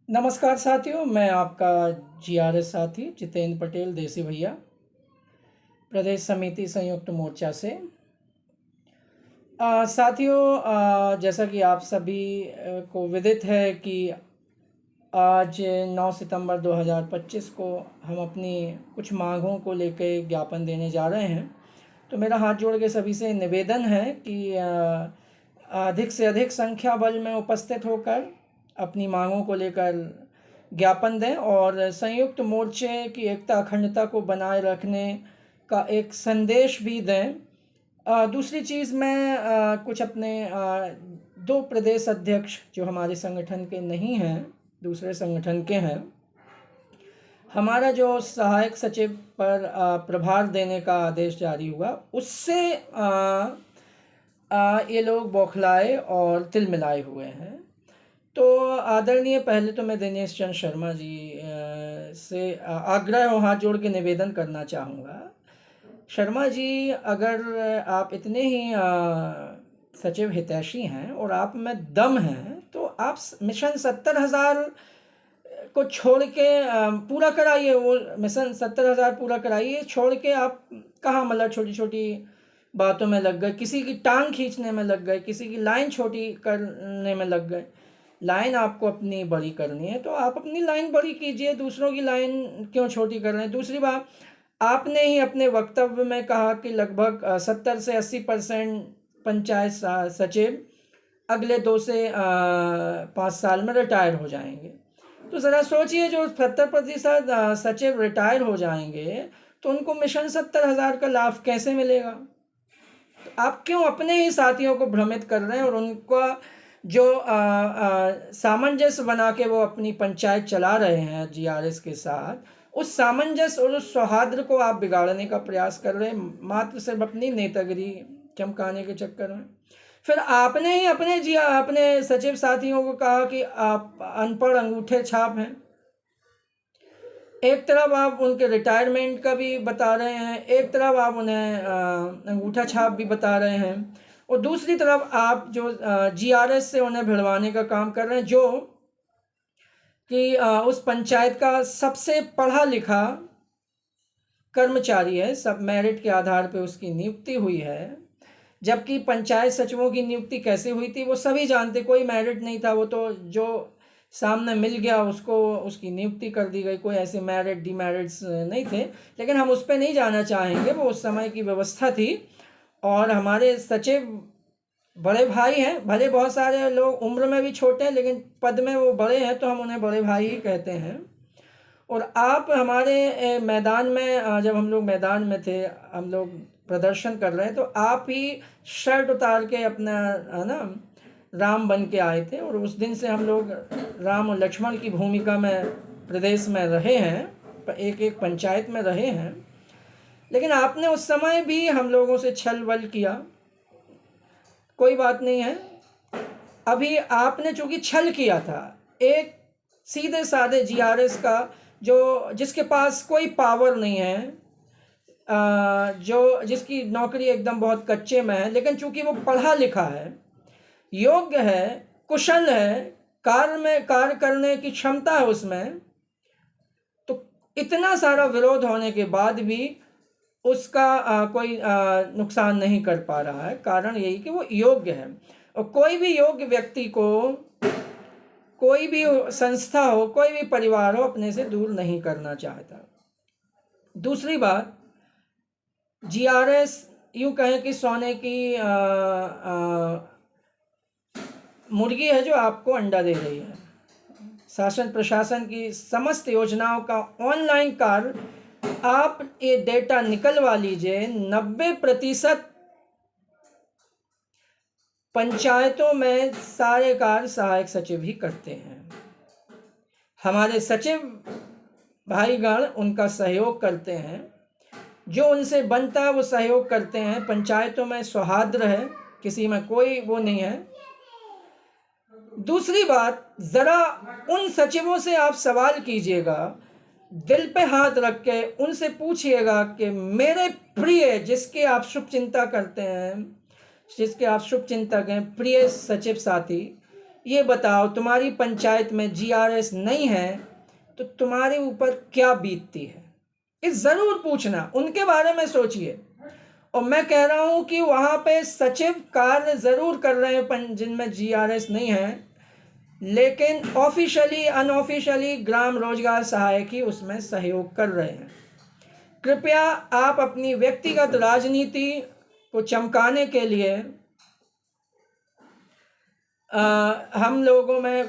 नमस्कार साथियों, मैं आपका जीआरएस साथी जितेंद्र पटेल देसी भैया, प्रदेश समिति संयुक्त मोर्चा से। साथियों, जैसा कि आप सभी को विदित है कि आज 9 सितंबर 2025 को हम अपनी कुछ मांगों को लेकर ज्ञापन देने जा रहे हैं। तो मेरा हाथ जोड़ के सभी से निवेदन है कि अधिक से अधिक संख्या बल में उपस्थित होकर अपनी मांगों को लेकर ज्ञापन दें और संयुक्त मोर्चे की एकता अखंडता को बनाए रखने का एक संदेश भी दें। दूसरी चीज़, मैं कुछ अपने दो प्रदेश अध्यक्ष जो हमारे संगठन के नहीं हैं, दूसरे संगठन के हैं, हमारा जो सहायक सचिव पर प्रभार देने का आदेश जारी हुआ, उससे ये लोग बौखलाए और तिलमिलाए हुए हैं। तो आदरणीय, पहले तो मैं दिनेश चंद्र शर्मा जी से आग्रह और हाथ जोड़ के निवेदन करना चाहूँगा। शर्मा जी, अगर आप इतने ही सचिव हितैषी हैं और आप में दम है, तो आप मिशन 70,000 को छोड़ के पूरा कराइए। वो मिशन 70,000 पूरा कराइए, छोड़ के आप कहाँ मतलब छोटी छोटी बातों में लग गए, किसी की टांग खींचने में लग गए, किसी की लाइन छोटी करने में लग गए। लाइन आपको अपनी बड़ी करनी है तो आप अपनी लाइन बड़ी कीजिए, दूसरों की लाइन क्यों छोटी कर रहे हैं। दूसरी बात, आपने ही अपने वक्तव्य में कहा कि लगभग 70 से 80% पंचायत सचिव अगले 2 से 5 साल में रिटायर हो जाएंगे। तो ज़रा सोचिए, जो 70% सचिव रिटायर हो जाएंगे तो उनको मिशन 70,000 का लाभ कैसे मिलेगा। तो आप क्यों अपने ही साथियों को भ्रमित कर रहे हैं और उनका जो सामंजस्य बना के वो अपनी पंचायत चला रहे हैं जीआरएस के साथ, उस सामंजस्य और उस सौहार्द को आप बिगाड़ने का प्रयास कर रहे हैं, मात्र सिर्फ अपनी नेतागिरी चमकाने के चक्कर में। फिर आपने ही अपने सचिव साथियों को कहा कि आप अनपढ़ अंगूठे छाप हैं। एक तरफ आप उनके रिटायरमेंट का भी बता रहे हैं, एक तरफ आप उन्हें अंगूठा छाप भी बता रहे हैं, और दूसरी तरफ आप जो जीआरएस से उन्हें भिड़वाने का काम कर रहे हैं, जो कि उस पंचायत का सबसे पढ़ा लिखा कर्मचारी है, सब मेरिट के आधार पर उसकी नियुक्ति हुई है। जबकि पंचायत सचिवों की नियुक्ति कैसे हुई थी वो सभी जानते, कोई मेरिट नहीं था, वो तो जो सामने मिल गया उसको उसकी नियुक्ति कर दी गई, कोई ऐसे मेरिट डिमेरिट्स नहीं थे। लेकिन हम उस पर नहीं जाना चाहेंगे, वो उस समय की व्यवस्था थी। और हमारे सचिव बड़े भाई हैं, भले बहुत सारे लोग उम्र में भी छोटे हैं लेकिन पद में वो बड़े हैं, तो हम उन्हें बड़े भाई ही कहते हैं। और आप हमारे मैदान में, जब हम लोग मैदान में थे, हम लोग प्रदर्शन कर रहे हैं, तो आप ही शर्ट उतार के अपना ना राम बन के आए थे, और उस दिन से हम लोग राम और लक्ष्मण की भूमिका में प्रदेश में रहे हैं, एक एक पंचायत में रहे हैं। लेकिन आपने उस समय भी हम लोगों से छल बल किया, कोई बात नहीं है। अभी आपने चूंकि छल किया था, एक सीधे साधे जीआरएस का जिसके पास कोई पावर नहीं है, जिसकी नौकरी एकदम बहुत कच्चे में है, लेकिन चूंकि वो पढ़ा लिखा है, योग्य है, कुशल है, कार्य करने की क्षमता है उसमें, तो इतना सारा विरोध होने के बाद भी उसका कोई नुकसान नहीं कर पा रहा है। कारण यही कि वो योग्य है, और कोई भी योग्य व्यक्ति को कोई भी संस्था हो, कोई भी परिवार हो, अपने से दूर नहीं करना चाहता। दूसरी बात, जीआरएस यूँ कहें कि सोने की मुर्गी है जो आपको अंडा दे रही है। शासन प्रशासन की समस्त योजनाओं का ऑनलाइन कार्य आप ये डेटा निकलवा लीजिए, 90% पंचायतों में सारे कार्य सहायक सचिव ही करते हैं। हमारे सचिव भाईगण उनका सहयोग करते हैं, जो उनसे बनता है वो सहयोग करते हैं। पंचायतों में सौहार्द है, किसी में कोई वो नहीं है। दूसरी बात, ज़रा उन सचिवों से आप सवाल कीजिएगा, दिल पे हाथ रख के उनसे पूछिएगा कि मेरे प्रिय, जिसके आप शुभ चिंता करते हैं, जिसके आप शुभ चिंतक हैं, प्रिय सचिव साथी, ये बताओ तुम्हारी पंचायत में जीआरएस नहीं है तो तुम्हारे ऊपर क्या बीतती है। ये ज़रूर पूछना, उनके बारे में सोचिए। और मैं कह रहा हूँ कि वहाँ पे सचिव कार्य ज़रूर कर रहे हैं जिनमें जीआरएस नहीं है, लेकिन ऑफिशियली अनऑफिशियली ग्राम रोजगार सहायक ही उसमें सहयोग कर रहे हैं। कृपया आप अपनी व्यक्तिगत राजनीति को चमकाने के लिए हम लोगों में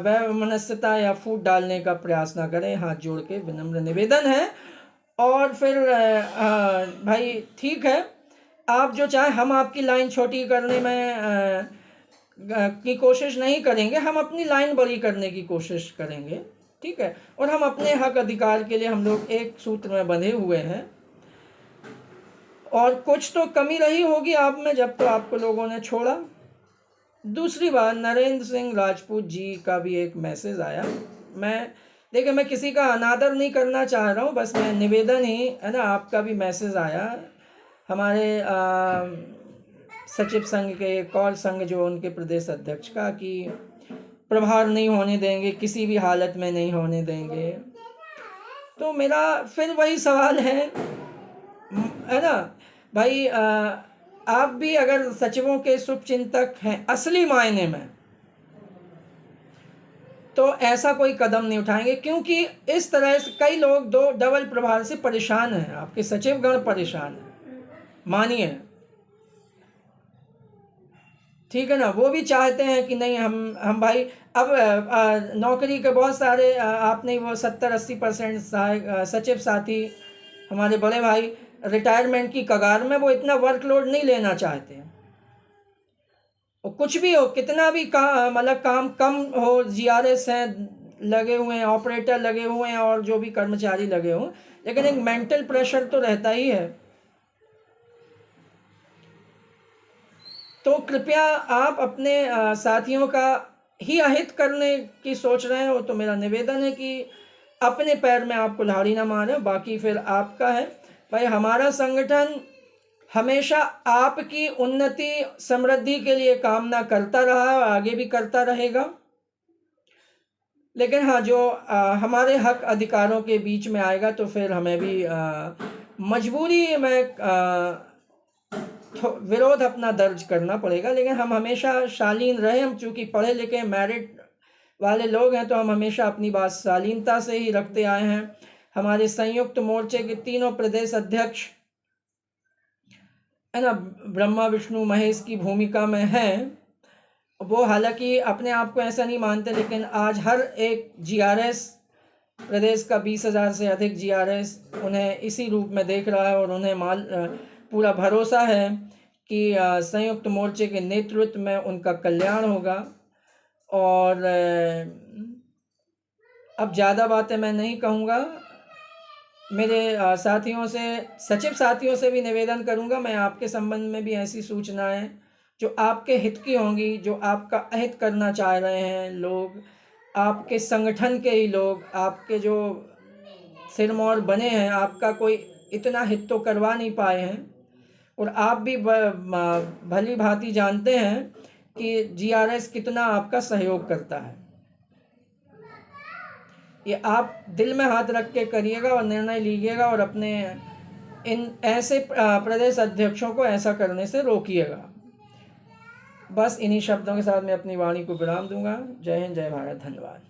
वैमनस्यता या फूट डालने का प्रयास ना करें, हाथ जोड़ के विनम्र निवेदन है। और फिर भाई ठीक है, आप जो चाहे, हम आपकी लाइन छोटी करने में की कोशिश नहीं करेंगे, हम अपनी लाइन बड़ी करने की कोशिश करेंगे, ठीक है। और हम अपने हक अधिकार के लिए हम लोग एक सूत्र में बंधे हुए हैं। और कुछ तो कमी रही होगी आप में जब तो आपको लोगों ने छोड़ा। दूसरी बात, नरेंद्र सिंह राजपूत जी का भी एक मैसेज आया। देखिए, मैं किसी का अनादर नहीं करना चाह रहा हूँ, बस मैं निवेदन ही है ना। आपका भी मैसेज आया हमारे सचिव संघ के, कौर संघ जो उनके प्रदेश अध्यक्ष का, कि प्रभार नहीं होने देंगे, किसी भी हालत में नहीं होने देंगे। तो मेरा फिर वही सवाल है ना भाई, आप भी अगर सचिवों के शुभचिंतक हैं असली मायने में, तो ऐसा कोई कदम नहीं उठाएंगे, क्योंकि इस तरह से कई लोग दो डबल प्रभार से परेशान हैं। आपके सचिवगण परेशान हैं, मानिए, ठीक है ना। वो भी चाहते हैं कि नहीं, हम भाई अब नौकरी के बहुत सारे आपने वो 70-80% सचिव साथी हमारे बड़े भाई रिटायरमेंट की कगार में, वो इतना वर्कलोड नहीं लेना चाहते। और कुछ भी हो, कितना भी मतलब काम कम हो, जीआरएस हैं लगे हुए हैं, ऑपरेटर लगे हुए हैं और जो भी कर्मचारी लगे हों, लेकिन एक मेंटल प्रेशर तो रहता ही है। तो कृपया आप अपने साथियों का ही अहित करने की सोच रहे हो तो मेरा निवेदन है कि अपने पैर में आप कुल्हाड़ी ना मारें, बाकी फिर आपका है भाई। हमारा संगठन हमेशा आपकी उन्नति समृद्धि के लिए कामना करता रहा है और आगे भी करता रहेगा। लेकिन हाँ, जो हमारे हक अधिकारों के बीच में आएगा तो फिर हमें भी मजबूरी में विरोध अपना दर्ज करना पड़ेगा। लेकिन हम हमेशा शालीन रहे, हम चूँकि पढ़े लिखे मेरिट वाले लोग हैं तो हम हमेशा अपनी बात शालीनता से ही रखते आए हैं। हमारे संयुक्त मोर्चे के तीनों प्रदेश अध्यक्ष है ना, ब्रह्मा विष्णु महेश की भूमिका में हैं। वो हालांकि अपने आप को ऐसा नहीं मानते, लेकिन आज हर एक जीआरएस प्रदेश का 20,000 से अधिक जीआरएस उन्हें इसी रूप में देख रहा है और उन्हें पूरा भरोसा है कि संयुक्त मोर्चे के नेतृत्व में उनका कल्याण होगा। और अब ज़्यादा बातें मैं नहीं कहूँगा। मेरे साथियों से, सचिव साथियों से भी निवेदन करूँगा, मैं आपके संबंध में भी ऐसी सूचनाएं जो आपके हित की होंगी, जो आपका अहित करना चाह रहे हैं लोग, आपके संगठन के ही लोग, आपके जो सिरमौर बने हैं, आपका कोई इतना हित तो करवा नहीं पाए हैं। और आप भी भली भांति जानते हैं कि जीआरएस कितना आपका सहयोग करता है। ये आप दिल में हाथ रख के करिएगा और निर्णय लीजिएगा और अपने इन ऐसे प्रदेश अध्यक्षों को ऐसा करने से रोकिएगा। बस इन्हीं शब्दों के साथ मैं अपनी वाणी को विराम दूंगा। जय हिंद, जय भारत, धन्यवाद।